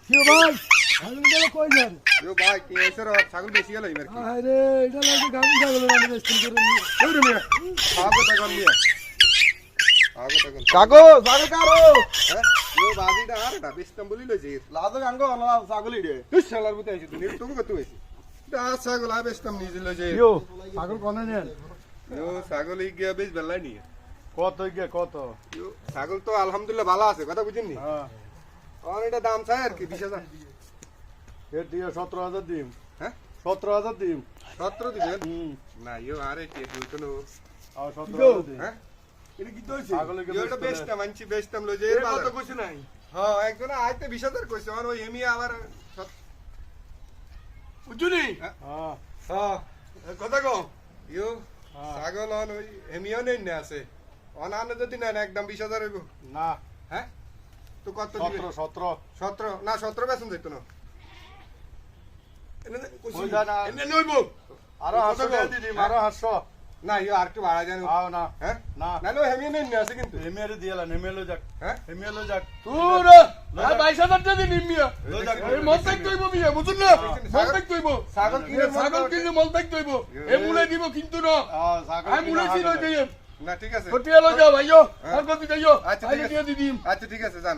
কি ভাই ছাগল গেল কই যান ভাই কি হয়েছে রে ছাগল বেশি গেল এবার কি আরে এটা লাগে গাবি ছাগল আমি বেস্টিং করে নি ওই রে মিয়া আগো টাকা নিয়ে আগো টাকা কাকু ছাগল কারো হ্যাঁ ও বাজিটা আর না বেশতাম বলি লইছে লাদো গাঙ্গো না ছাগল ইডে তুই শালার মতো আইছিস তুই তুমি কত হইছিস দা ছাগল আ বেশতাম নিয়ে লইছে ইয়ো ছাগল কোনে নেন ও ছাগল ই গিয়া বেশ বেলাই নিয়ে কত গিয়া কত ও ছাগল তো আলহামদুলিল্লাহ ভালো আছে কথা বুঝিনি হ্যাঁ আর এটা দাম চাই আর কি 20000 এর দিয়ে 17000 দিম হ্যাঁ 17000 দিম 17 দিবেন হুম না ইও আরে কি দুই তো আর 17000 দিম হ্যাঁ এটা কি দইছে ছাগল ইওটা বেশতাম আনছি বেশতাম লইছে এর কত কইছ নাই হ্যাঁ একজন আইতে 20000 কইছে আর ওই এমি আবার বুঝুনি হ্যাঁ হ্যাঁ কথা কও ইও হ্যাঁ। ছাগল হন ওই এমিও নেই না আছে অনানে যদি না একদম 20000 হইব না হ্যাঁ তো কত দিবে 17 17 না 17 বেতন দিত না এনে কইছ ওই জানা। এনে নইবো আরো 800 টাকা দিম আরো 800 না ইও আর একটু বাড়া জানো আও না হ্যাঁ না না লো এমিও নেই না আছে কিন্তু এমএলএ দিয়ালা এমএলএ যাক হ্যাঁ এমএলএ যাক তুই আর 22000 টাকা দিন মিয়া এই মলতাক কইব মিয়া বুঝুন না মলতাক কইব ছাগল কিনে ছাগল কিনে মলতাক কইব এ মুলে দিব কিন্তু না ছাগল আমি মুলে ছিল দেই না ঠিক আছে কোটিয়া লই যাও ভাইও আর কত যাইও আচ্ছা, ঠিক আইলে আছে। দিয়ে দিদিম আচ্ছা ঠিক আছে জান